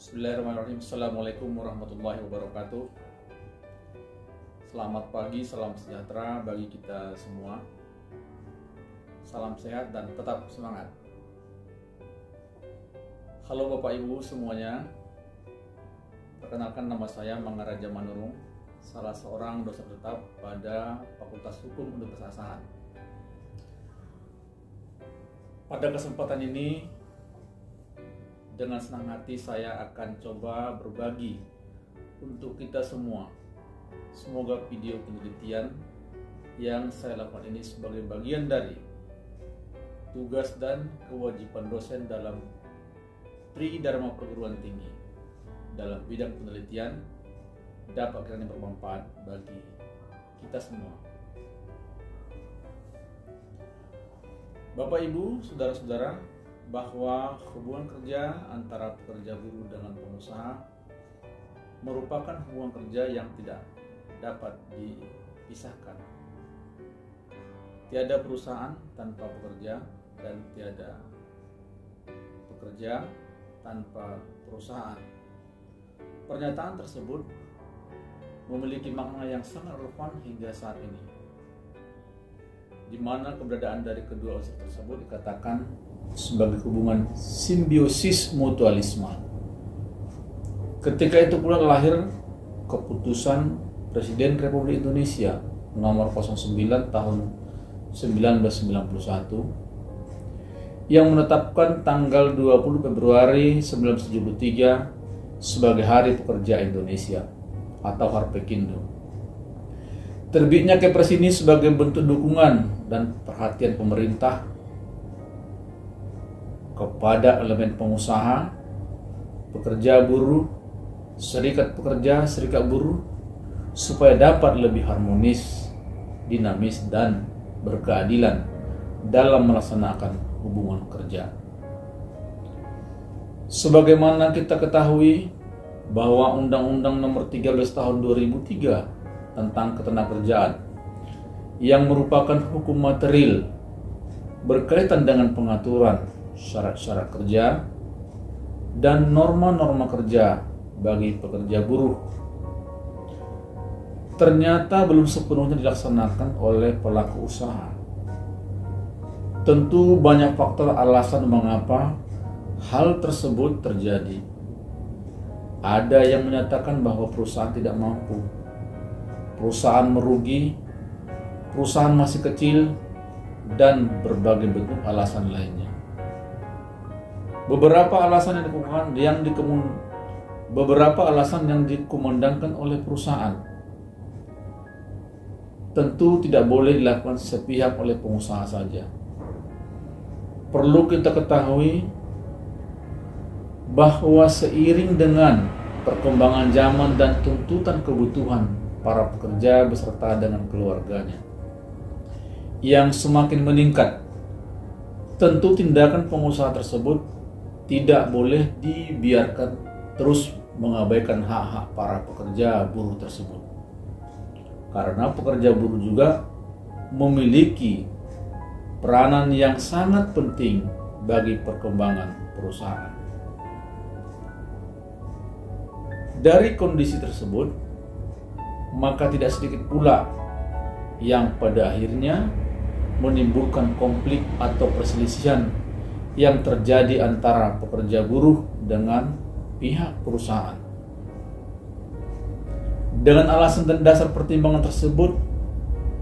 Bismillahirrahmanirrahim. Assalamualaikum warahmatullahi wabarakatuh. Selamat pagi, salam sejahtera bagi kita semua. Salam sehat dan tetap semangat. Halo Bapak Ibu semuanya. Perkenalkan, nama saya Mangaraja Manurung, salah seorang dosen tetap pada Fakultas Hukum Universitas Asahan. Pada kesempatan ini, dengan senang hati saya akan coba berbagi untuk kita semua. Semoga video penelitian yang saya lakukan ini sebagai bagian dari tugas dan kewajiban dosen dalam Tri Dharma Perguruan Tinggi dalam bidang penelitian dapat kiranya bermanfaat bagi kita semua. Bapak Ibu, saudara-saudara, bahwa hubungan kerja antara pekerja buruh dengan pengusaha merupakan hubungan kerja yang tidak dapat dipisahkan. Tiada perusahaan tanpa pekerja dan tiada pekerja tanpa perusahaan. Pernyataan tersebut memiliki makna yang sangat relevan hingga saat ini, di mana keberadaan dari kedua unsur tersebut dikatakan sebagai hubungan simbiosis mutualisme. Ketika itu pula lahir keputusan Presiden Republik Indonesia nomor 09 tahun 1991 yang menetapkan tanggal 20 Februari 1973 sebagai Hari Pekerja Indonesia atau Harpekindo. Terbitnya Kepres ini sebagai bentuk dukungan dan perhatian pemerintah kepada elemen pengusaha, pekerja buruh, serikat pekerja, serikat buruh, supaya dapat lebih harmonis, dinamis, dan berkeadilan dalam melaksanakan hubungan kerja. Sebagaimana kita ketahui bahwa Undang-Undang Nomor 13 Tahun 2003 tentang Ketenagakerjaan yang merupakan hukum material berkaitan dengan pengaturan syarat-syarat kerja dan norma-norma kerja bagi pekerja buruh ternyata belum sepenuhnya dilaksanakan oleh pelaku usaha. Tentu banyak faktor alasan mengapa hal tersebut terjadi. Ada yang menyatakan bahwa perusahaan tidak mampu, perusahaan merugi, perusahaan masih kecil, dan berbagai bentuk alasan lainnya. Beberapa alasan yang dikumandangkan oleh perusahaan tentu tidak boleh dilakukan sepihak oleh pengusaha saja. Perlu kita ketahui bahwa seiring dengan perkembangan zaman dan tuntutan kebutuhan para pekerja beserta dengan keluarganya yang semakin meningkat, tentu tindakan pengusaha tersebut tidak boleh dibiarkan terus mengabaikan hak-hak para pekerja buruh tersebut. Karena pekerja buruh juga memiliki peranan yang sangat penting bagi perkembangan perusahaan. Dari kondisi tersebut, maka tidak sedikit pula yang pada akhirnya menimbulkan konflik atau perselisihan yang terjadi antara pekerja buruh dengan pihak perusahaan. Dengan alasan dan dasar pertimbangan tersebut,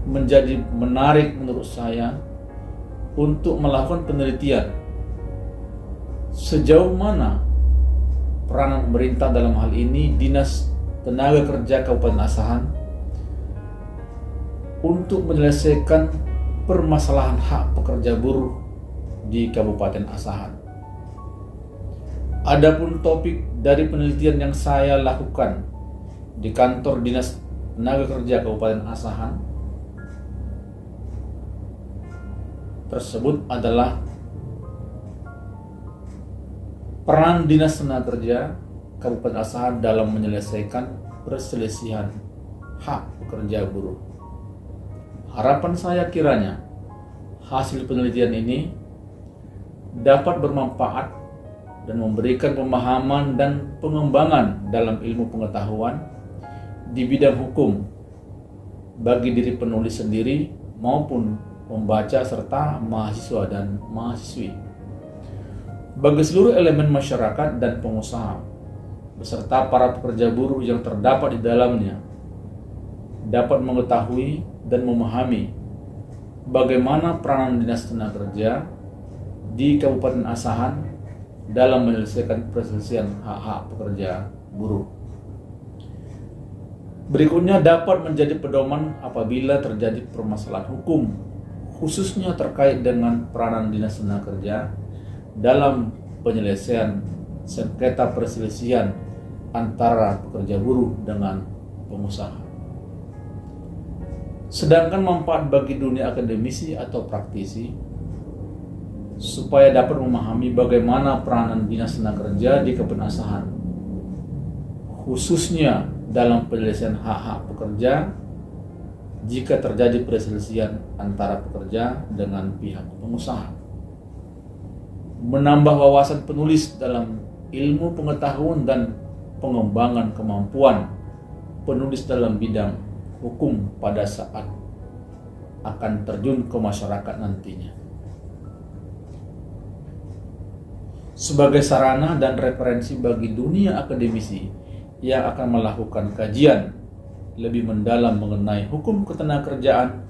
menjadi menarik menurut saya untuk melakukan penelitian sejauh mana peranan pemerintah dalam hal ini Dinas Tenaga Kerja Kabupaten Asahan untuk menyelesaikan permasalahan hak pekerja buruh di Kabupaten Asahan. Adapun topik dari penelitian yang saya lakukan di kantor Dinas Tenaga Kerja Kabupaten Asahan tersebut adalah peran Dinas Tenaga Kerja Kabupaten Asahan dalam menyelesaikan perselisihan hak pekerja buruh. Harapan saya kiranya hasil penelitian ini dapat bermanfaat dan memberikan pemahaman dan pengembangan dalam ilmu pengetahuan di bidang hukum bagi diri penulis sendiri maupun pembaca serta mahasiswa dan mahasiswi. Bagi seluruh elemen masyarakat dan pengusaha beserta para pekerja buruh yang terdapat di dalamnya dapat mengetahui dan memahami bagaimana peranan Dinas Tenaga Kerja di Kabupaten Asahan dalam menyelesaikan perselisihan hak-hak pekerja buruh. Berikutnya dapat menjadi pedoman apabila terjadi permasalahan hukum, khususnya terkait dengan peranan Dinas Tenaga Kerja dalam penyelesaian sengketa perselisihan antara pekerja buruh dengan pengusaha. Sedangkan manfaat bagi dunia akademisi atau praktisi supaya dapat memahami bagaimana peranan Dinas Tenaga Kerja di Kabupaten Asahan, khususnya dalam penyelesaian hak-hak pekerja jika terjadi perselisihan antara pekerja dengan pihak pengusaha. Menambah wawasan penulis dalam ilmu pengetahuan dan pengembangan kemampuan penulis dalam bidang hukum pada saat akan terjun ke masyarakat nantinya. Sebagai sarana dan referensi bagi dunia akademisi yang akan melakukan kajian lebih mendalam mengenai hukum ketenagakerjaan,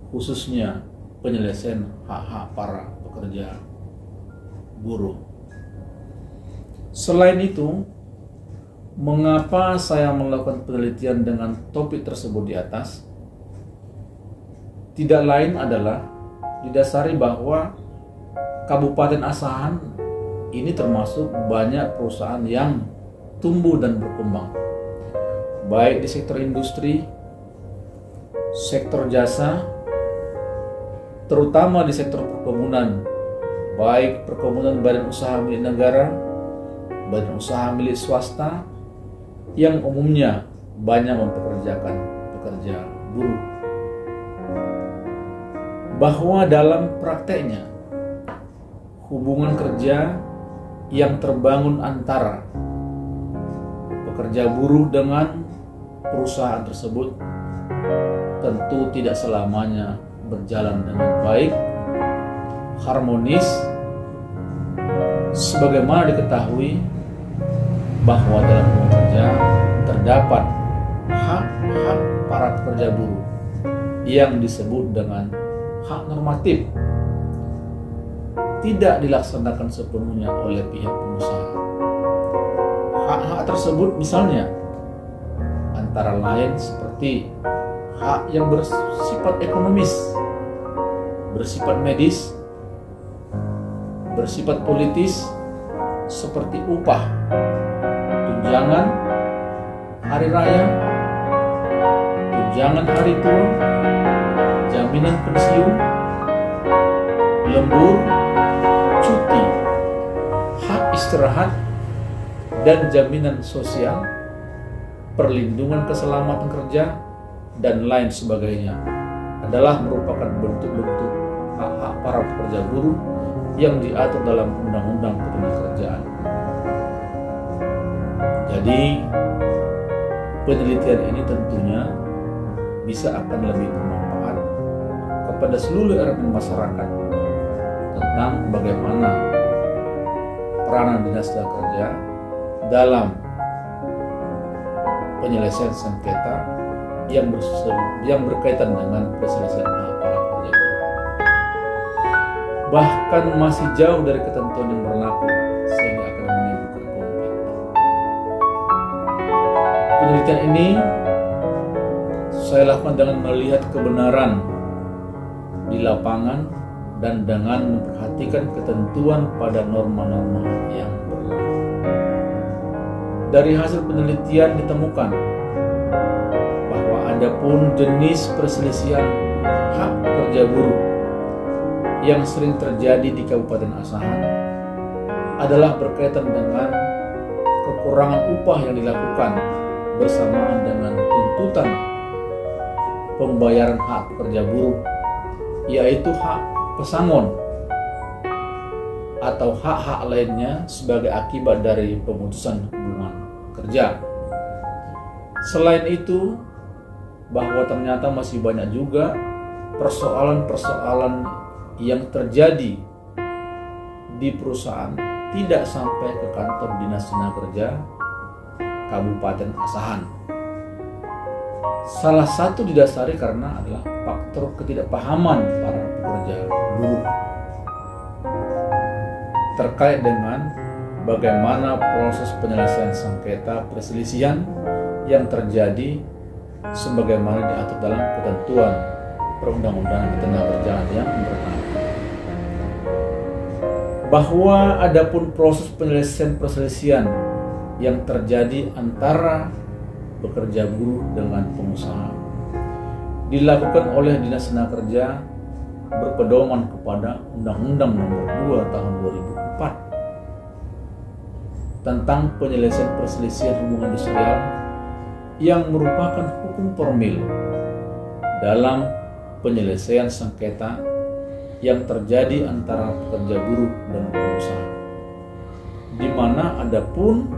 khususnya penyelesaian hak-hak para pekerja buruh. Selain itu, mengapa saya melakukan penelitian dengan topik tersebut di atas? Tidak lain adalah didasari bahwa Kabupaten Asahan ini termasuk banyak perusahaan yang tumbuh dan berkembang, baik di sektor industri, sektor jasa, terutama di sektor perkebunan, baik perkebunan badan usaha milik negara, badan usaha milik swasta, yang umumnya banyak mempekerjakan pekerja buruh. Bahwa dalam prakteknya, hubungan kerja yang terbangun antara pekerja buruh dengan perusahaan tersebut tentu tidak selamanya berjalan dengan baik, harmonis, sebagaimana diketahui bahwa dalam hubungan kerja terdapat hak-hak para pekerja buruh yang disebut dengan hak normatif tidak dilaksanakan sepenuhnya oleh pihak pengusaha. Hak-hak tersebut misalnya antara lain seperti hak yang bersifat ekonomis, bersifat medis, bersifat politis seperti upah, tunjangan hari raya, tunjangan hari tua, jaminan pensiun, lembur, cuti, hak istirahat, dan jaminan sosial, perlindungan keselamatan kerja, dan lain sebagainya adalah merupakan bentuk-bentuk hak-hak para pekerja buruh yang diatur dalam Undang-Undang Ketenagakerjaan. Jadi, penelitian ini tentunya bisa akan lebih bermanfaat kepada seluruh elemen masyarakat tentang bagaimana peranan Dinas Tenaga Kerja dalam penyelesaian sengketa yang berkaitan dengan perselisihan hak para pekerja buruh. Bahkan masih jauh dari ketentuan yang berlaku sehingga akan menimbulkan konflik. Penelitian ini saya lakukan dengan melihat kebenaran di lapangan dan dengan memperhatikan ketentuan pada norma-norma yang berlaku. Dari hasil penelitian ditemukan bahwa adapun jenis perselisihan hak pekerja buruh yang sering terjadi di Kabupaten Asahan adalah berkaitan dengan kekurangan upah yang dilakukan bersamaan dengan tuntutan pembayaran hak pekerja buruh, yaitu hak pesangon atau hak-hak lainnya sebagai akibat dari pemutusan hubungan kerja. Selain itu, bahwa ternyata masih banyak juga persoalan-persoalan yang terjadi di perusahaan tidak sampai ke kantor Dinas Tenaga Kerja Kabupaten Asahan. Salah satu didasari karena adalah faktor ketidakpahaman para pekerja buruh terkait dengan bagaimana proses penyelesaian sengketa perselisihan yang terjadi sebagaimana diatur dalam ketentuan perundang-undangan ketenagakerjaan yang berlaku. Bahwa adapun proses penyelesaian perselisihan yang terjadi antara pekerja buruh dengan pengusaha dilakukan oleh Dinas Tenaga Kerja berpedoman kepada Undang-Undang Nomor 2 Tahun 2004 tentang penyelesaian perselisihan hubungan industrial yang merupakan hukum formil dalam penyelesaian sengketa yang terjadi antara pekerja buruh dan pengusaha, di mana adapun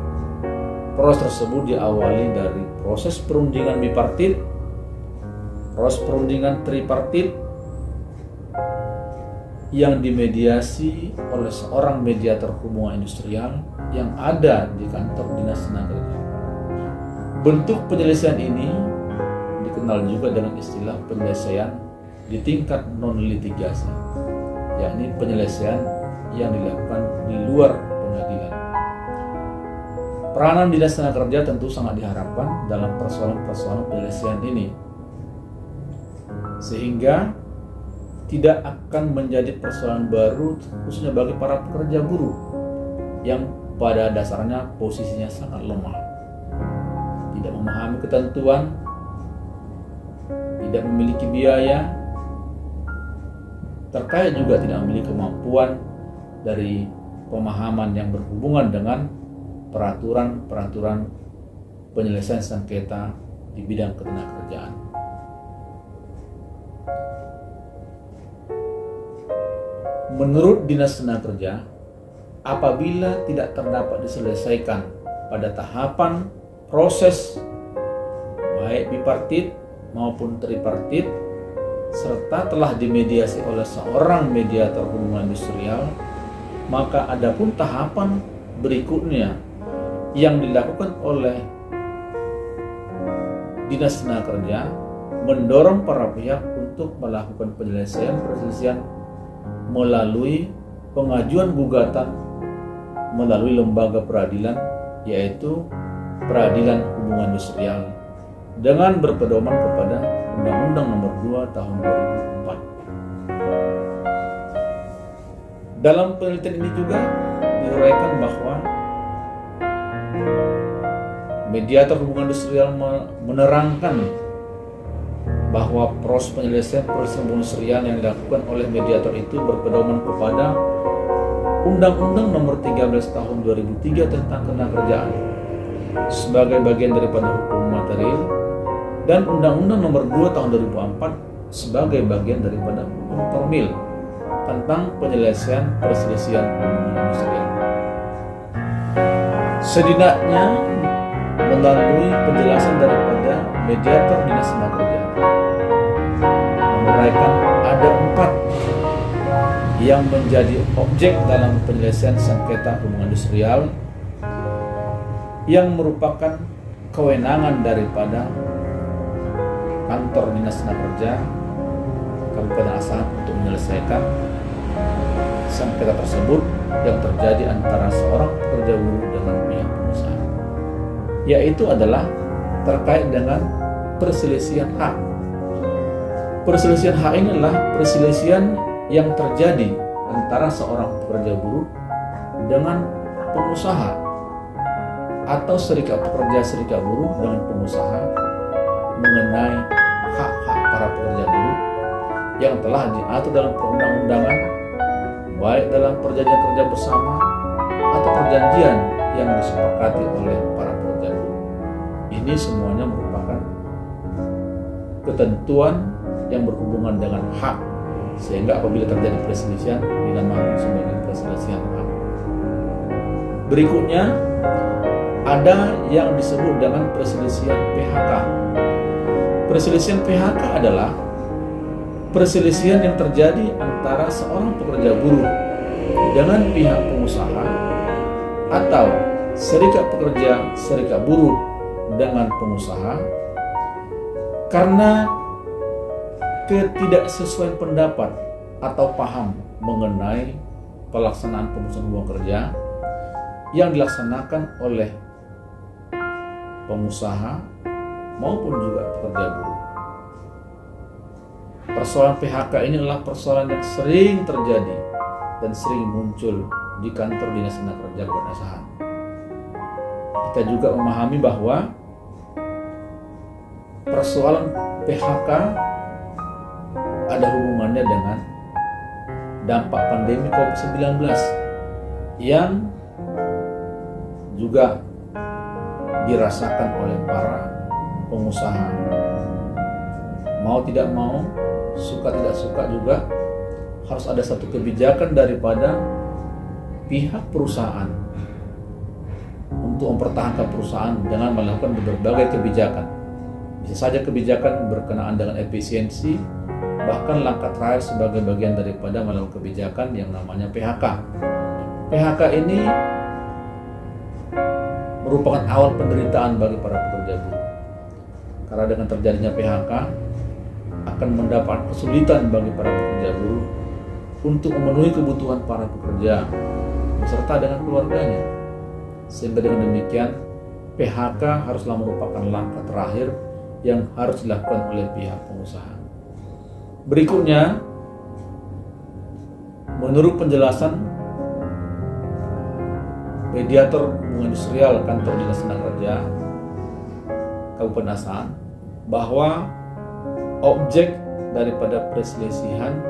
proses tersebut diawali dari proses perundingan bipartit, proses perundingan tripartit yang dimediasi oleh seorang mediator hubungan industrial yang ada di kantor Dinas Tenaga Kerja. Bentuk penyelesaian ini dikenal juga dengan istilah penyelesaian di tingkat non-litigasi, yakni penyelesaian yang dilakukan di luar pengadilan. Peranan Dinas Tenaga Kerja tentu sangat diharapkan dalam persoalan-persoalan penyelesaian ini, sehingga tidak akan menjadi persoalan baru khususnya bagi para pekerja buruh yang pada dasarnya posisinya sangat lemah, tidak memahami ketentuan, tidak memiliki biaya, terkait juga tidak memiliki kemampuan dari pemahaman yang berhubungan dengan peraturan-peraturan penyelesaian sengketa di bidang ketenagakerjaan. Menurut Dinas Tenaga Kerja, apabila tidak terdapat diselesaikan pada tahapan proses baik bipartit maupun tripartit serta telah dimediasi oleh seorang mediator hubungan industrial, maka adapun tahapan berikutnya yang dilakukan oleh Dinas Tenaga Kerja mendorong para pihak untuk melakukan penyelesaian perselisihan melalui pengajuan gugatan melalui lembaga peradilan, yaitu Peradilan Hubungan Industrial, dengan berpedoman kepada Undang-Undang Nomor 2 Tahun 2004. Dalam penelitian ini juga diuraikan bahwa mediator hubungan industrial menerangkan bahwa proses penyelesaian hubungan industrial yang dilakukan oleh mediator itu berpedoman kepada Undang-Undang Nomor 13 Tahun 2003 tentang Ketenagakerjaan sebagai bagian daripada hukum material dan Undang-Undang Nomor 2 Tahun 2004 sebagai bagian daripada hukum formil tentang penyelesaian perselisihan hubungan industrial. Setidaknya melalui penjelasan daripada mediator Dinas Tenaga Kerja menguraikan ada 4 yang menjadi objek dalam penyelesaian sengketa hubungan industrial yang merupakan kewenangan daripada kantor Dinas Tenaga Kerja Kabupaten Asahan untuk menyelesaikan sengketa tersebut yang terjadi antara seorang pekerja buruh dengan pihak pengusaha, yaitu adalah terkait dengan perselisihan hak. Perselisihan hak ini adalah perselisihan yang terjadi antara seorang pekerja buruh dengan pengusaha atau serikat pekerja serikat buruh dengan pengusaha mengenai hak-hak para pekerja buruh yang telah diatur dalam perundang-undangan, baik dalam perjanjian kerja bersama atau perjanjian yang disepakati oleh para pekerja buruh. Ini semuanya merupakan ketentuan yang berhubungan dengan hak, sehingga apabila terjadi perselisihan dinamakan sebagai perselisihan hak. Berikutnya ada yang disebut dengan perselisihan PHK. Perselisihan PHK adalah perselisihan yang terjadi antara seorang pekerja buruh dengan pihak pengusaha atau serikat pekerja serikat buruh dengan pengusaha karena ketidaksesuaian pendapat atau paham mengenai pelaksanaan pemutusan hubungan kerja yang dilaksanakan oleh pengusaha maupun juga pekerja buruh. Persoalan PHK ini adalah persoalan yang sering terjadi dan sering muncul di kantor dinas tenaga kerja Kabupaten Asahan. Kita juga memahami bahwa persoalan PHK ada hubungannya dengan dampak pandemi COVID-19 yang juga dirasakan oleh para pengusaha. Mau tidak mau, suka tidak suka juga harus ada satu kebijakan daripada pihak perusahaan untuk mempertahankan perusahaan dengan melakukan berbagai kebijakan. Bisa saja kebijakan berkenaan dengan efisiensi, bahkan langkah terakhir sebagai bagian daripada melakukan kebijakan yang namanya PHK. PHK ini merupakan awal penderitaan bagi para pekerja buruh. Karena dengan terjadinya PHK akan mendapat kesulitan bagi para pekerja buruh untuk memenuhi kebutuhan para pekerja beserta dengan keluarganya. Sehingga dengan demikian PHK haruslah merupakan langkah terakhir yang harus dilakukan oleh pihak pengusaha. Berikutnya, menurut penjelasan mediator hubungan industrial kantor dinas tenaga kerja Kabupaten Asahan, bahwa objek daripada perselisihan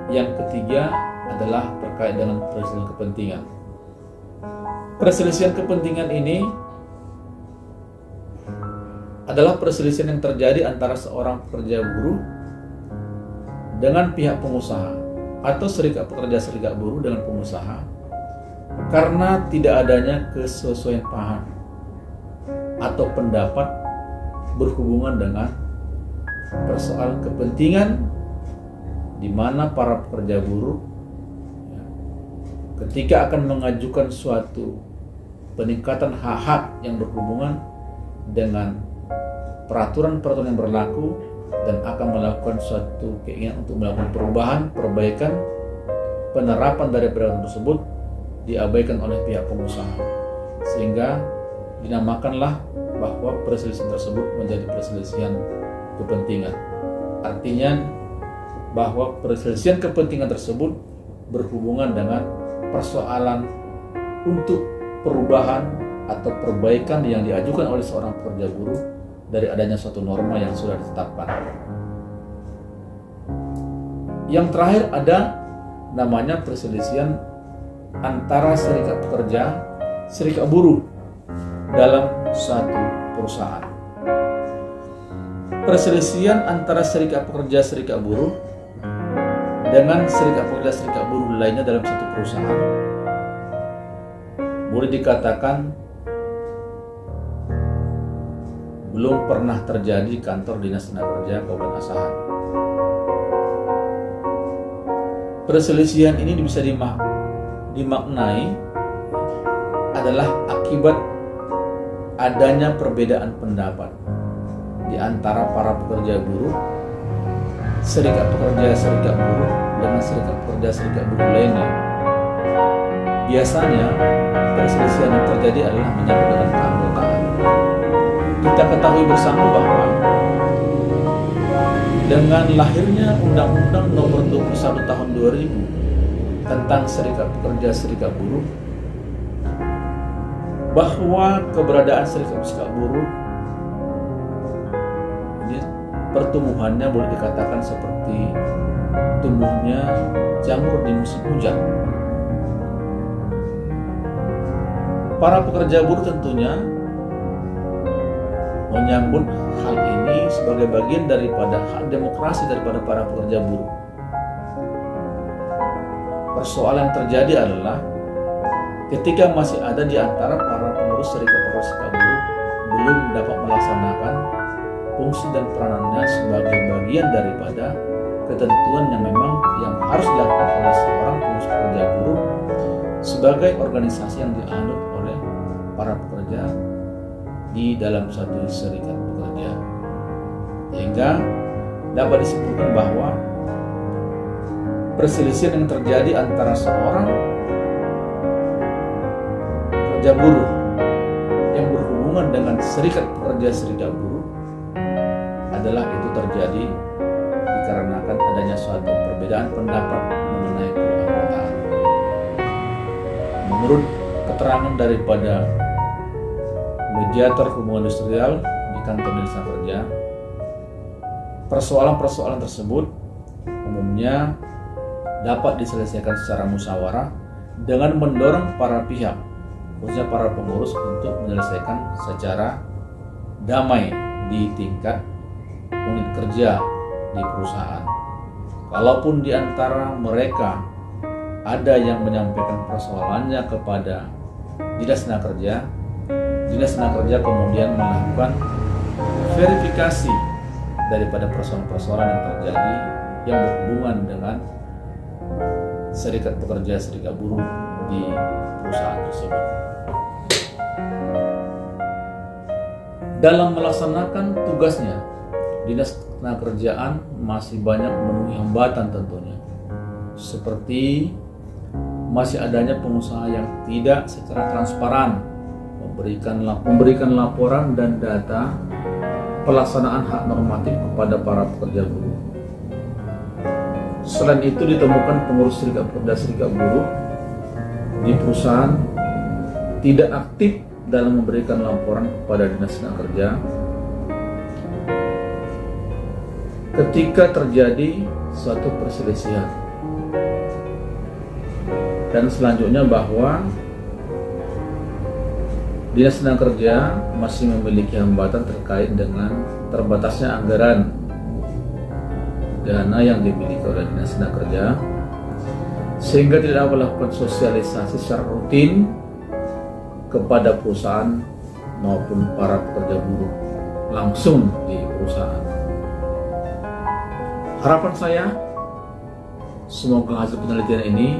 yang ketiga adalah terkait dengan perselisihan kepentingan. Perselisihan kepentingan ini adalah perselisihan yang terjadi antara seorang pekerja buruh dengan pihak pengusaha atau serikat pekerja serikat buruh dengan pengusaha karena tidak adanya kesesuaian paham atau pendapat berhubungan dengan persoalan kepentingan di mana para pekerja buruh ketika akan mengajukan suatu peningkatan hak-hak yang berhubungan dengan peraturan-peraturan yang berlaku dan akan melakukan suatu keinginan untuk melakukan perubahan, perbaikan, penerapan dari peraturan tersebut diabaikan oleh pihak pengusaha, sehingga dinamakanlah bahwa perselisihan tersebut menjadi perselisihan kepentingan. Artinya bahwa perselisihan kepentingan tersebut berhubungan dengan persoalan untuk perubahan atau perbaikan yang diajukan oleh seorang pekerja buruh dari adanya suatu norma yang sudah ditetapkan. Yang terakhir ada namanya perselisihan antara serikat pekerja, serikat buruh dalam suatu perusahaan. Perselisihan antara serikat pekerja, serikat buruh dengan serikat pekerja, serikat buruh lainnya dalam satu perusahaan boleh dikatakan belum pernah terjadi di kantor dinas tenaga kerja Kabupaten Asahan. Perselisihan ini bisa dimaknai adalah akibat adanya perbedaan pendapat di antara para pekerja buruh, serikat pekerja serikat buruh dengan serikat pekerja serikat buruh lainnya. Biasanya perselisihan yang terjadi adalah menyangkut dengan keanggotaan. Kita ketahui bersama bahwa dengan lahirnya Undang-Undang Nomor 21 Tahun 2000 tentang Serikat Pekerja Serikat Buruh, bahwa keberadaan serikat buruh ini pertumbuhannya boleh dikatakan seperti tumbuhnya jamur di musim hujan. Para pekerja buruh tentunya menyambut hal ini sebagai bagian daripada hak demokrasi daripada para pekerja buruh. Persoalan yang terjadi adalah ketika masih ada di antara para pengurus serikat pekerja serikat buruh belum dapat melaksanakan fungsi dan peranannya sebagai bagian daripada ketentuan yang harus dilakukan oleh seorang pengurus pekerja buruh sebagai organisasi yang dianut oleh para pekerja di dalam satu serikat pekerja, sehingga dapat disimpulkan bahwa perselisihan yang terjadi antara seorang pekerja buruh yang berhubungan dengan serikat pekerja serikat buruh adalah itu terjadi dikarenakan adanya suatu perbedaan pendapat mengenai keanggotaan. Menurut keterangan daripada mediator hubungan industrial di kantor dinas kerja, persoalan-persoalan tersebut umumnya dapat diselesaikan secara musyawarah dengan mendorong para pihak, khususnya para pengurus, untuk menyelesaikan secara damai di tingkat unit kerja di perusahaan. Kalaupun di antara mereka ada yang menyampaikan persoalannya kepada Dinas Tenaga Kerja, Dinas Tenaga Kerja kemudian melakukan verifikasi daripada persoalan-persoalan yang terjadi yang berhubungan dengan serikat pekerja serikat buruh di perusahaan tersebut. Dalam melaksanakan tugasnya, Dinas Ketenagakerjaan masih banyak memenuhi hambatan tentunya, seperti masih adanya pengusaha yang tidak secara transparan memberikan laporan dan data pelaksanaan hak normatif kepada para pekerja buruh. Selain itu ditemukan pengurus serikat pekerja serikat buruh di perusahaan tidak aktif dalam memberikan laporan kepada Dinas Tenaga Kerja ketika terjadi suatu perselisihan. Dan selanjutnya bahwa Dinas Tenaga Kerja masih memiliki hambatan terkait dengan terbatasnya anggaran dana yang dimiliki oleh Dinas Tenaga Kerja, sehingga tidak dapat melakukan sosialisasi secara rutin kepada perusahaan maupun para pekerja buruh langsung di perusahaan. Harapan saya, semoga hasil penelitian ini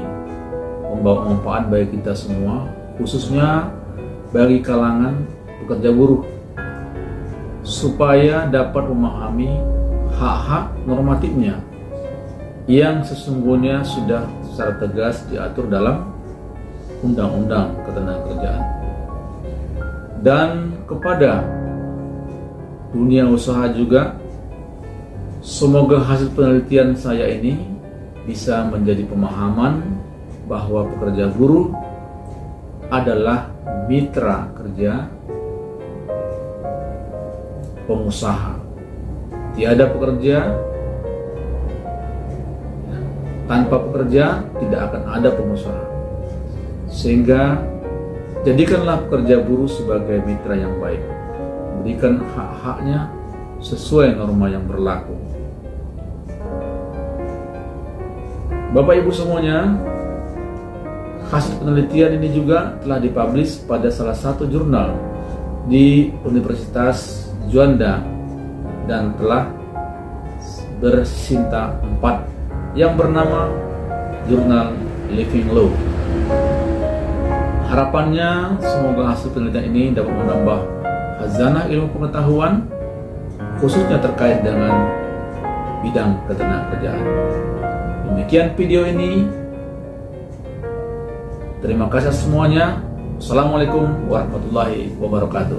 membawa manfaat bagi kita semua, khususnya bagi kalangan pekerja buruh, supaya dapat memahami hak-hak normatifnya yang sesungguhnya sudah secara tegas diatur dalam Undang-Undang Ketenagakerjaan. Dan kepada dunia usaha juga, semoga hasil penelitian saya ini bisa menjadi pemahaman bahwa pekerja buruh adalah mitra kerja pengusaha. Tiada pekerja, tanpa pekerja tidak akan ada pengusaha. Sehingga jadikanlah pekerja buruh sebagai mitra yang baik, berikan hak-haknya sesuai norma yang berlaku. Bapak Ibu semuanya, hasil penelitian ini juga telah dipublish pada salah satu jurnal di Universitas Juanda dan telah bersinta 4 yang bernama Jurnal Living Law. Harapannya semoga hasil penelitian ini dapat menambah khazanah ilmu pengetahuan, khususnya terkait dengan bidang ketenagakerjaan. Demikian video ini. Terima kasih semuanya. Assalamualaikum warahmatullahi wabarakatuh.